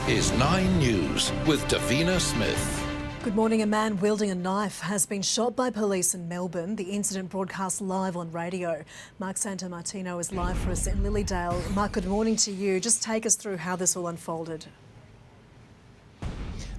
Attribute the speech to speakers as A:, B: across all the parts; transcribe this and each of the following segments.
A: is 9 News with Davina Smith.
B: Good morning. A man wielding a knife has been shot by police in Melbourne. The incident broadcast live on radio. Mark Santomartino is live for us in Lilydale. Mark, good morning to you. Just take us through how this all unfolded.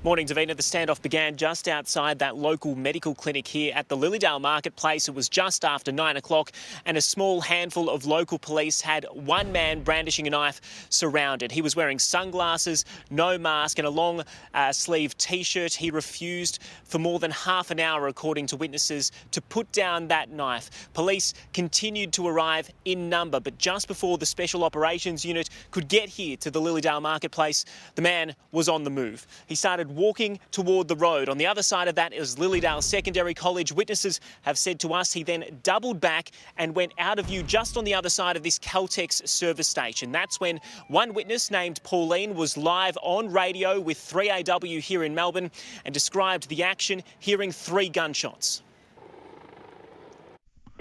C: Morning, Davina. The standoff began just outside that local medical clinic here at the Lilydale marketplace. It was just after 9 o'clock and a small handful of local police had one man brandishing a knife surrounded. He was wearing sunglasses, no mask and a long sleeve T-shirt. He refused for more than half an hour, according to witnesses, to put down that knife. Police continued to arrive in number, but just before the Special Operations Unit could get here to the Lilydale marketplace, the man was on the move. He started walking toward the road. On the other side of that is Lilydale Secondary College. Witnesses have said to us he then doubled back and went out of view just on the other side of this Caltex service station. That's when one witness named Pauline was live on radio with 3AW here in Melbourne and described the action, hearing 3 gunshots.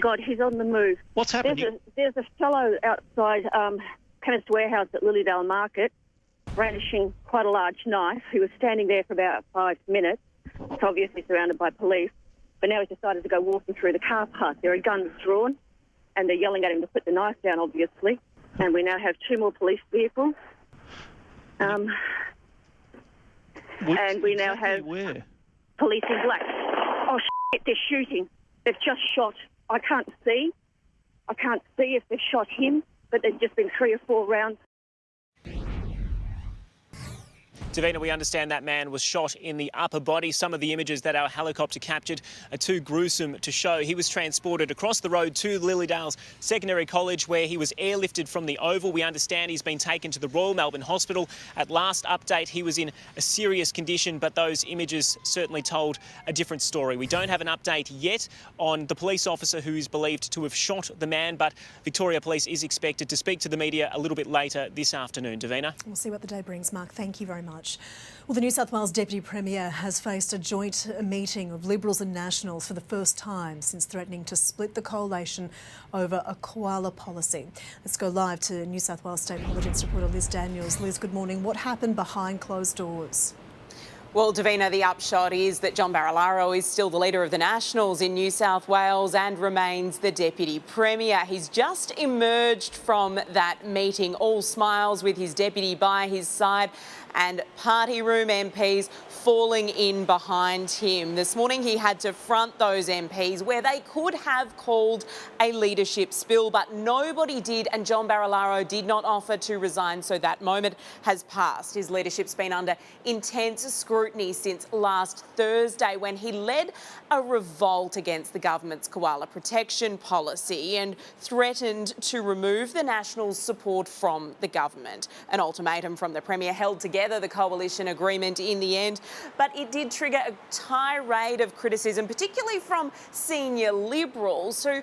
D: God, he's on the move.
C: What's happening?
D: There's a fellow outside Chemist Warehouse at Lilydale Market brandishing quite a large knife. He was standing there for about 5 minutes. He's obviously surrounded by police. But now he's decided to go walking through the car park. There are guns drawn and they're yelling at him to put the knife down, obviously. And we now have 2 more police vehicles. And we now have police in black. Oh, shit, they're shooting. They've just shot. I can't see if they've shot him, but there's just been 3 or 4 rounds.
C: Davina, we understand that man was shot in the upper body. Some of the images that our helicopter captured are too gruesome to show. He was transported across the road to Lilydale's Secondary College, where he was airlifted from the Oval. We understand he's been taken to the Royal Melbourne Hospital. At last update, he was in a serious condition, but those images certainly told a different story. We don't have an update yet on the police officer who is believed to have shot the man, but Victoria Police is expected to speak to the media a little bit later this afternoon. Davina?
B: We'll see what the day brings, Mark. Thank you very much. Well, the New South Wales Deputy Premier has faced a joint meeting of Liberals and Nationals for the first time since threatening to split the coalition over a koala policy. Let's go live to New South Wales State Politics reporter Liz Daniels. Liz, good morning. What happened behind closed doors?
E: Well, Davina, the upshot is that John Barilaro is still the leader of the Nationals in New South Wales and remains the Deputy Premier. He's just emerged from that meeting, all smiles with his deputy by his side and party room MPs falling in behind him. This morning he had to front those MPs where they could have called a leadership spill, but nobody did, and John Barilaro did not offer to resign, so that moment has passed. His leadership's been under intense scrutiny since last Thursday when he led a revolt against the government's koala protection policy and threatened to remove the Nationals' support from the government. An ultimatum from the Premier held together the coalition agreement in the end, but it did trigger a tirade of criticism, particularly from senior Liberals who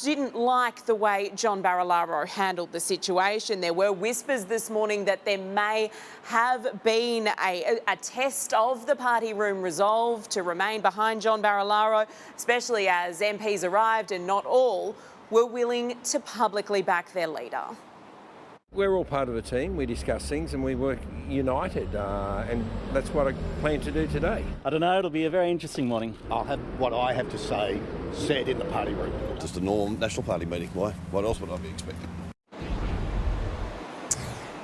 E: didn't like the way John Barilaro handled the situation. There were whispers this morning that there may have been a test of the party room resolve to remain behind John Barilaro, especially as MPs arrived and not all were willing to publicly back their leader.
F: We're all part of a team, we discuss things and we work united, and that's what I plan to do today.
G: I don't know, it'll be a very interesting morning.
H: I'll have what I have to say said in the party room.
I: Just a normal National Party meeting, why? What else would I be expecting?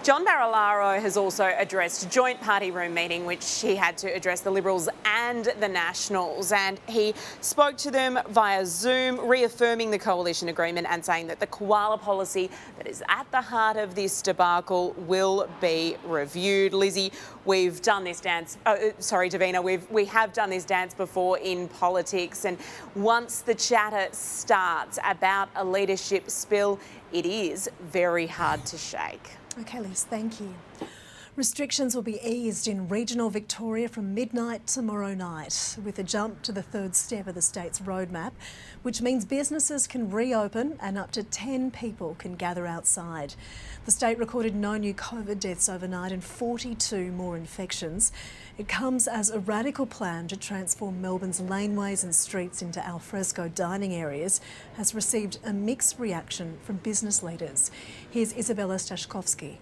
E: John Barilaro has also addressed a joint party room meeting, which he had to address the Liberals and the Nationals, and he spoke to them via Zoom, reaffirming the coalition agreement and saying that the koala policy that is at the heart of this debacle will be reviewed. Lizzie, we've done this dance, Davina, we have done this dance before in politics, and once the chatter starts about a leadership spill, it is very hard to shake.
B: OK, Liz, thank you. Restrictions will be eased in regional Victoria from midnight tomorrow night, with a jump to the 3rd step of the state's roadmap, which means businesses can reopen and up to 10 people can gather outside. The state recorded no new COVID deaths overnight and 42 more infections. It comes as a radical plan to transform Melbourne's laneways and streets into alfresco dining areas has received a mixed reaction from business leaders. Here's Isabella Stashkovsky.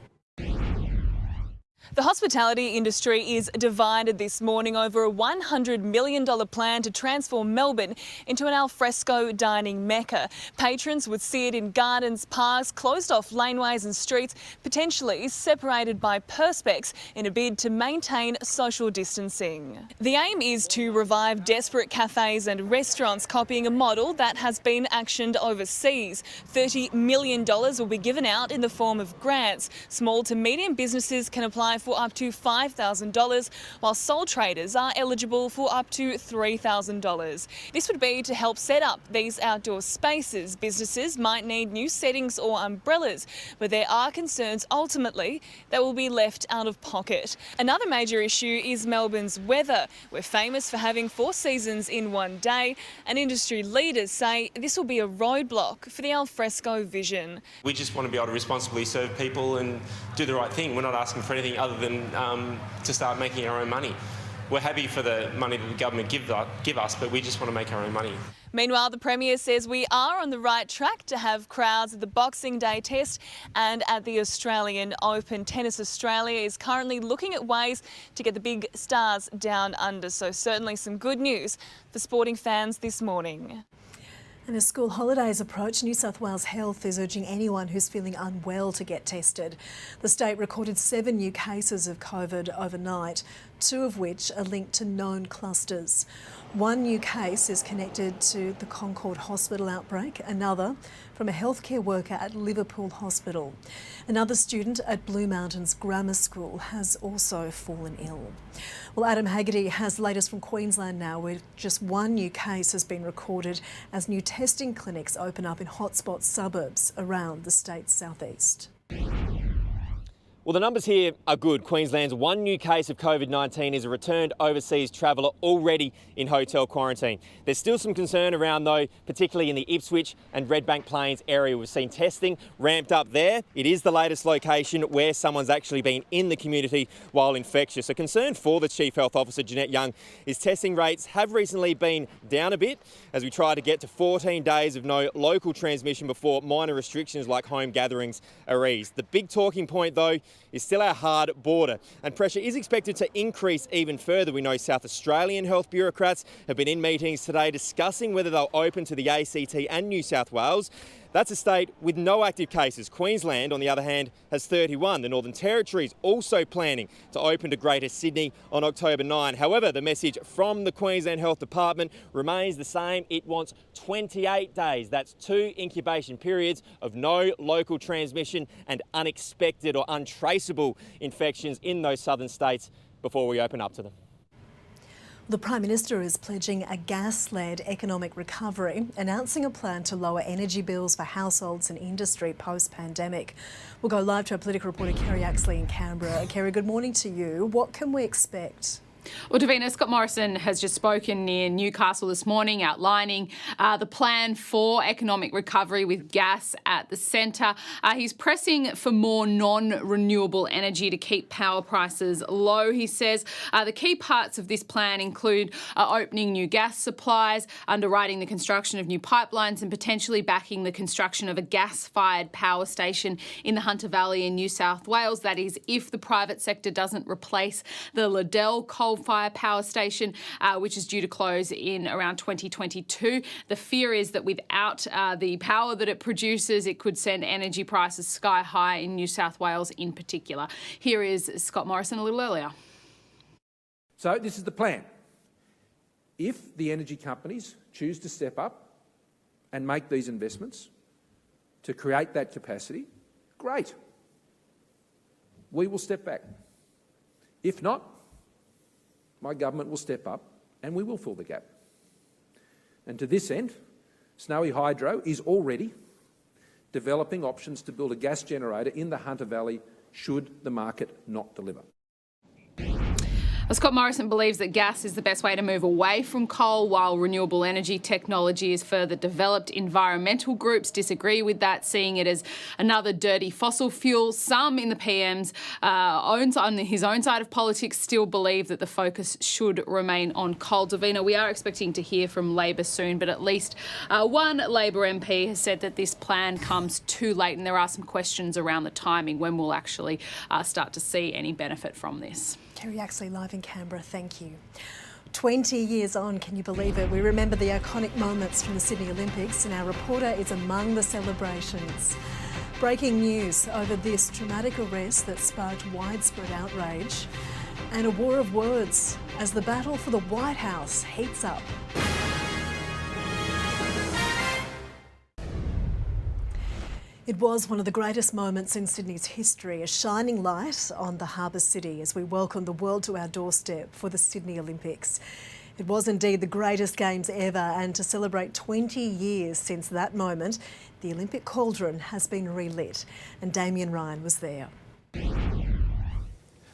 J: The hospitality industry is divided this morning over a $100 million plan to transform Melbourne into an alfresco dining mecca. Patrons would see it in gardens, parks, closed off laneways and streets, potentially separated by perspex in a bid to maintain social distancing. The aim is to revive desperate cafes and restaurants, copying a model that has been actioned overseas. $30 million will be given out in the form of grants. Small to medium businesses can apply for up to $5,000, while sole traders are eligible for up to $3,000. This would be to help set up these outdoor spaces. Businesses might need new settings or umbrellas, but there are concerns ultimately that will be left out of pocket. Another major issue is Melbourne's weather. We're famous for having 4 seasons in one day, and industry leaders say this will be a roadblock for the alfresco vision.
K: We just want to be able to responsibly serve people and do the right thing. We're not asking for anything other than to start making our own money. We're happy for the money that the government give us, but we just want to make our own money.
J: Meanwhile, the Premier says we are on the right track to have crowds at the Boxing Day Test and at the Australian Open. Tennis Australia is currently looking at ways to get the big stars down under, so certainly some good news for sporting fans this morning.
B: And as school holidays approach, New South Wales Health is urging anyone who's feeling unwell to get tested. The state recorded 7 new cases of COVID overnight, 2 of which are linked to known clusters. 1 new case is connected to the Concord Hospital outbreak, another from a healthcare worker at Liverpool Hospital. Another student at Blue Mountains Grammar School has also fallen ill. Well, Adam Haggerty has the latest from Queensland now, where just 1 new case has been recorded as new testing clinics open up in hotspot suburbs around the state's southeast.
L: Well, the numbers here are good. Queensland's 1 new case of COVID-19 is a returned overseas traveller already in hotel quarantine. There's still some concern around, though, particularly in the Ipswich and Redbank Plains area. We've seen testing ramped up there. It is the latest location where someone's actually been in the community while infectious. A concern for the Chief Health Officer, Jeanette Young, is testing rates have recently been down a bit as we try to get to 14 days of no local transmission before minor restrictions like home gatherings are eased. The big talking point, though, is still our hard border, and pressure is expected to increase even further. We know South Australian health bureaucrats have been in meetings today discussing whether they'll open to the ACT and New South Wales. That's a state with no active cases. Queensland, on the other hand, has 31. The Northern Territory is also planning to open to Greater Sydney on October 9. However, the message from the Queensland Health Department remains the same. It wants 28 days. That's 2 incubation periods of no local transmission and unexpected or untraceable infections in those southern states before we open up to them.
B: The Prime Minister is pledging a gas-led economic recovery, announcing a plan to lower energy bills for households and industry post-pandemic. We'll go live to our political reporter Kerrie Yaxley in Canberra. Kerrie, good morning to you. What can we expect?
M: Well, Davina, Scott Morrison has just spoken near Newcastle this morning, outlining the plan for economic recovery with gas at the centre. He's pressing for more non-renewable energy to keep power prices low, he says. The key parts of this plan include opening new gas supplies, underwriting the construction of new pipelines and potentially backing the construction of a gas-fired power station in the Hunter Valley in New South Wales. That is, if the private sector doesn't replace the Lilydale coal-fired power station, which is due to close in around 2022. The fear is that without the power that it produces, it could send energy prices sky high in New South Wales in particular. Here is Scott Morrison a little earlier.
F: So this is the plan. If the energy companies choose to step up and make these investments to create that capacity, great. We will step back. If not, my government will step up and we will fill the gap. And to this end, Snowy Hydro is already developing options to build a gas generator in the Hunter Valley should the market not deliver.
M: Scott Morrison believes that gas is the best way to move away from coal, while renewable energy technology is further developed. Environmental groups disagree with that, seeing it as another dirty fossil fuel. Some in the PM's on his own side of politics still believe that the focus should remain on coal. Davina, we are expecting to hear from Labor soon, but at least one Labor MP has said that this plan comes too late, and there are some questions around the timing when we'll actually start to see any benefit from this.
B: Kerrie Yaxley live in Canberra, thank you. 20 years on, can you believe it? We remember the iconic moments from the Sydney Olympics, and our reporter is among the celebrations. Breaking news over this dramatic arrest that sparked widespread outrage, and a war of words as the battle for the White House heats up. It was one of the greatest moments in Sydney's history, a shining light on the harbour city as we welcome the world to our doorstep for the Sydney Olympics. It was indeed the greatest games ever, and to celebrate 20 years since that moment, the Olympic cauldron has been relit, and Damien Ryan was there.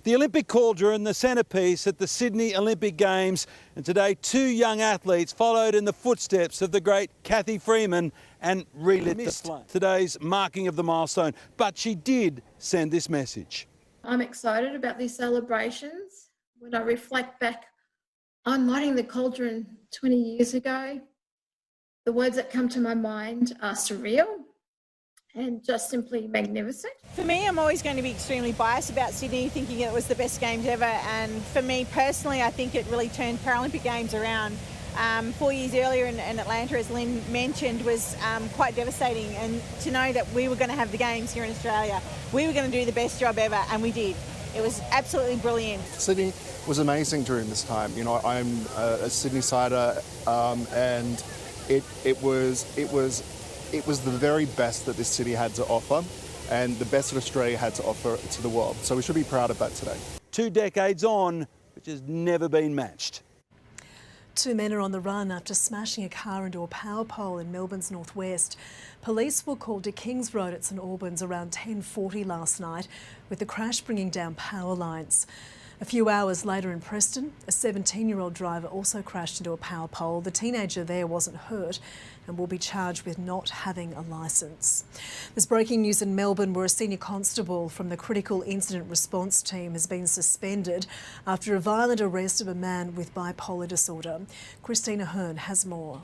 N: The Olympic cauldron, the centrepiece at the Sydney Olympic Games, and today 2 young athletes followed in the footsteps of the great Cathy Freeman and relit the flame. Today's marking of the milestone, but she did send this message.
O: I'm excited about these celebrations. When I reflect back on lighting the cauldron 20 years ago, the words that come to my mind are surreal and just simply magnificent.
P: For me, I'm always going to be extremely biased about Sydney, thinking it was the best games ever. And for me personally, I think it really turned Paralympic Games around. 4 years earlier in Atlanta, as Lynn mentioned, was quite devastating. And to know that we were going to have the Games here in Australia, we were going to do the best job ever, and we did. It was absolutely brilliant.
Q: Sydney was amazing during this time. You know, I'm a Sydney-sider, and it was the very best that this city had to offer, and the best that Australia had to offer to the world. So we should be proud of that today.
N: 2 decades on, which has never been matched.
B: 2 men are on the run after smashing a car into a power pole in Melbourne's northwest. Police were called to Kings Road at St Albans around 10:40 last night, with the crash bringing down power lines. A few hours later in Preston, a 17-year-old driver also crashed into a power pole. The teenager there wasn't hurt and will be charged with not having a licence. There's breaking news in Melbourne, where a senior constable from the Critical Incident Response Team has been suspended after a violent arrest of a man with bipolar disorder. Christina Hearn has more.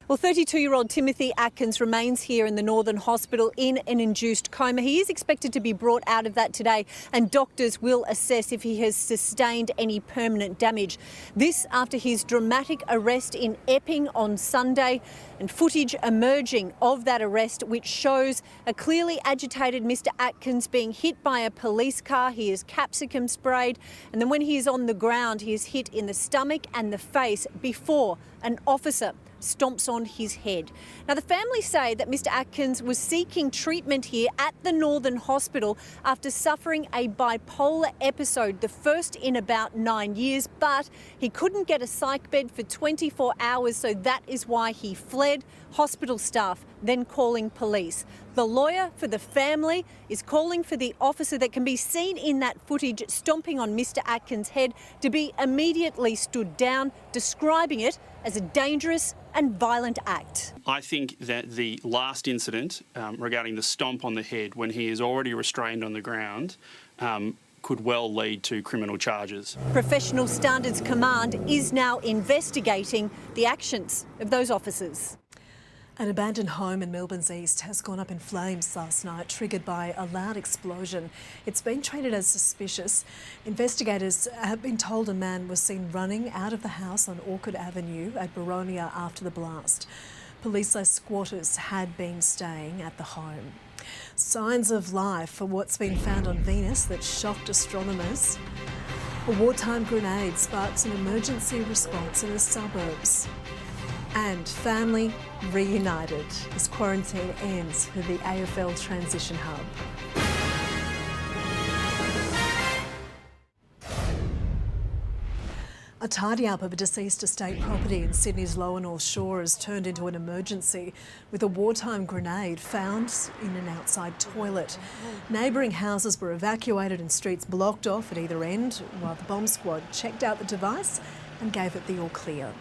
R: Well, 32-year-old Timothy Atkins remains here in the Northern Hospital in an induced coma. He is expected to be brought out of that today, and doctors will assess if he has sustained any permanent damage. This after his dramatic arrest in Epping on Sunday, and footage emerging of that arrest which shows a clearly agitated Mr Atkins being hit by a police car. He is capsicum sprayed, and then when he is on the ground, he is hit in the stomach and the face before an officer stomps on his head. Now, the family say that Mr Atkins was seeking treatment here at the Northern Hospital after suffering a bipolar episode, the first in about 9 years, but he couldn't get a psych bed for 24 hours, so that is why he fled. Hospital staff then calling police. The lawyer for the family is calling for the officer that can be seen in that footage stomping on Mr Atkins' head to be immediately stood down, describing it as a dangerous and violent act.
S: I think that the last incident regarding the stomp on the head when he is already restrained on the ground could well lead to criminal charges.
R: Professional Standards Command is now investigating the actions of those officers.
B: An abandoned home in Melbourne's east has gone up in flames last night, triggered by a loud explosion. It's been treated as suspicious. Investigators have been told a man was seen running out of the house on Orchard Avenue at Boronia after the blast. Police say squatters had been staying at the home. Signs of life for what's been found on Venus that shocked astronomers. A wartime grenade sparks an emergency response in the suburbs. And family reunited as quarantine ends for the AFL Transition Hub. A tidy-up of a deceased estate property in Sydney's lower North Shore has turned into an emergency with a wartime grenade found in an outside toilet. Neighbouring houses were evacuated and streets blocked off at either end while the bomb squad checked out the device and gave it the all clear.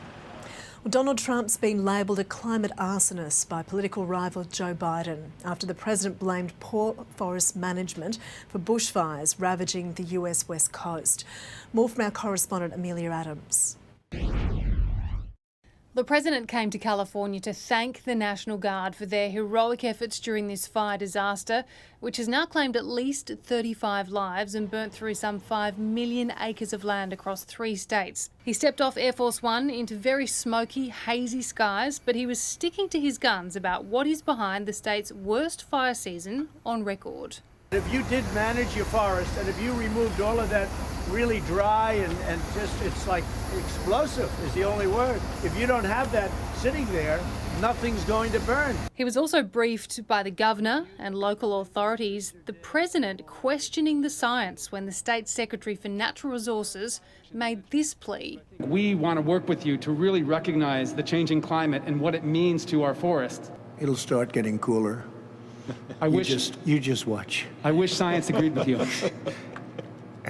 B: Well, Donald Trump's been labelled a climate arsonist by political rival Joe Biden after the president blamed poor forest management for bushfires ravaging the US West Coast. More from our correspondent Amelia Adams.
T: The President came to California to thank the National Guard for their heroic efforts during this fire disaster, which has now claimed at least 35 lives and burnt through some 5 million acres of land across 3 states. He stepped off Air Force One into very smoky, hazy skies, but he was sticking to his guns about what is behind the state's worst fire season on record.
U: If you did manage your forest and if you removed all of that really dry and just, it's like explosive is the only word. If you don't have that sitting there, nothing's going to burn.
T: He was also briefed by the governor and local authorities, the president questioning the science when the state secretary for natural resources made this plea.
V: We want to work with you to really recognize the changing climate and what it means to our forests.
U: It'll start getting cooler. You just watch.
V: I wish science agreed with you.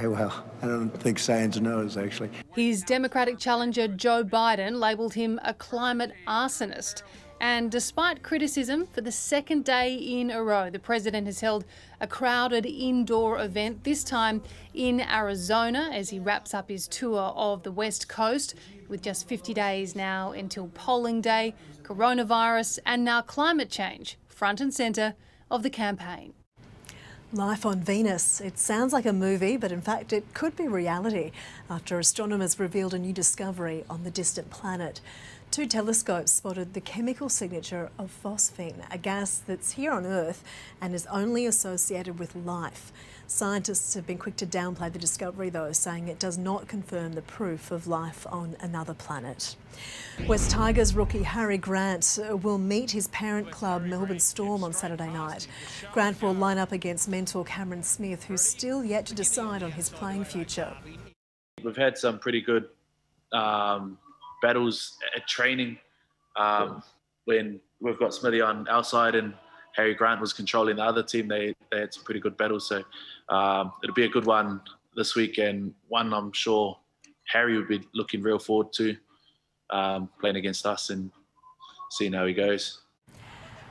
U: Well, I don't think science knows, actually.
T: His Democratic challenger Joe Biden labelled him a climate arsonist. And despite criticism for the second day in a row, the president has held a crowded indoor event, this time in Arizona, as he wraps up his tour of the West Coast, with just 50 days now until polling day, coronavirus and now climate change front and centre of the campaign.
B: Life on Venus. It sounds like a movie, but in fact it could be reality after astronomers revealed a new discovery on the distant planet. 2 telescopes spotted the chemical signature of phosphine, a gas that's here on Earth and is only associated with life. Scientists have been quick to downplay the discovery though, saying it does not confirm the proof of life on another planet. West Tigers rookie Harry Grant will meet his parent club Melbourne Storm on Saturday night. Grant will line up against mentor Cameron Smith, who's still yet to decide on his playing future.
W: We've had some pretty good battles at training when we've got Smithy on our side and Harry Grant was controlling the other team. They had some pretty good battles, so it'll be a good one this week, and one I'm sure Harry would be looking real forward to playing against us and seeing how he goes.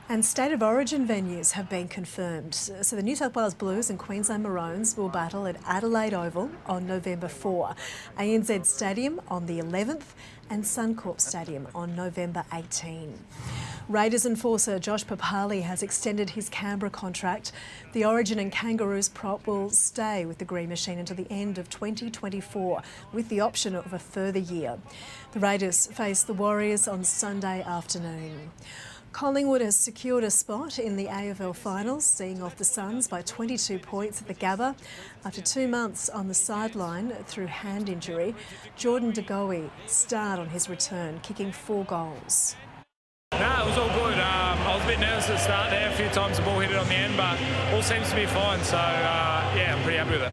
B: And State of Origin venues have been confirmed. So the New South Wales Blues and Queensland Maroons will battle at Adelaide Oval on November 4, ANZ Stadium on the 11th and Suncorp Stadium on November 18. Raiders enforcer Josh Papali has extended his Canberra contract. The Origin and Kangaroos prop will stay with the Green Machine until the end of 2024 with the option of a further year. The Raiders face the Warriors on Sunday afternoon. Collingwood has secured a spot in the AFL finals, seeing off the Suns by 22 points at the Gabba. After 2 months on the sideline through hand injury, Jordan De Goey starred on his return, kicking 4 goals.
X: No, it was all good. I was a bit nervous at the start there. A few times the ball hit it on the end, but all seems to be fine. So, yeah, I'm pretty happy with it.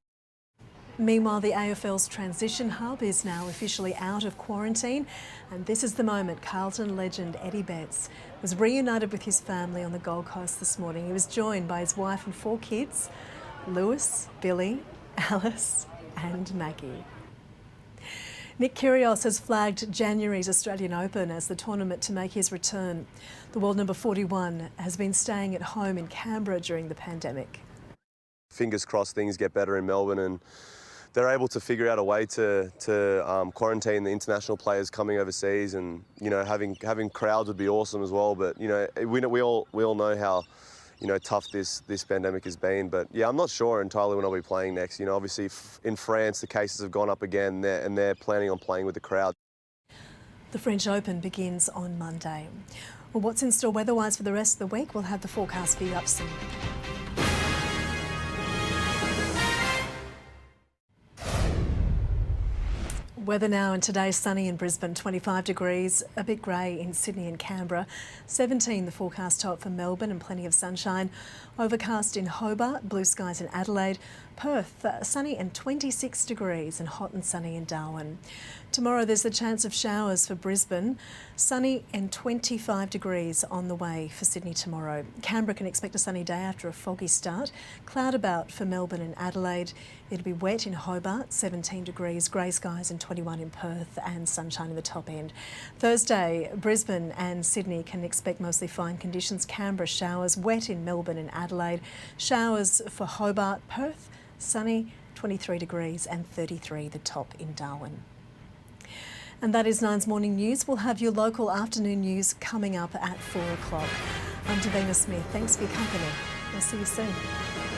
B: Meanwhile, the AFL's transition hub is now officially out of quarantine, and this is the moment Carlton legend Eddie Betts was reunited with his family on the Gold Coast this morning. He was joined by his wife and 4 kids, Lewis, Billy, Alice and Maggie. Nick Kyrgios has flagged January's Australian Open as the tournament to make his return. The world number 41 has been staying at home in Canberra during the pandemic.
Y: Fingers crossed things get better in Melbourne and they're able to figure out a way to quarantine the international players coming overseas, and having crowds would be awesome as well. But we all know how tough this pandemic has been. But yeah, I'm not sure entirely when I'll be playing next. Obviously in France the cases have gone up again, and they're planning on playing with the crowd.
B: The French Open begins on Monday. Well, what's in store weather-wise for the rest of the week? We'll have the forecast for you up soon. Weather now, and today sunny in Brisbane, 25 degrees, a bit grey in Sydney and Canberra, 17 the forecast top for Melbourne and plenty of sunshine, overcast in Hobart, blue skies in Adelaide, Perth, sunny and 26 degrees, and hot and sunny in Darwin. Tomorrow there's the chance of showers for Brisbane, sunny and 25 degrees on the way for Sydney tomorrow. Canberra can expect a sunny day after a foggy start. Cloud about for Melbourne and Adelaide. It'll be wet in Hobart, 17 degrees, grey skies and 21 in Perth, and sunshine in the top end. Thursday, Brisbane and Sydney can expect mostly fine conditions. Canberra showers, wet in Melbourne and Adelaide. Showers for Hobart, Perth, sunny, 23 degrees and 33 the top in Darwin. And that is 9's Morning News. We'll have your local afternoon news coming up at 4 o'clock. I'm Davina Smith. Thanks for your company. We'll see you soon.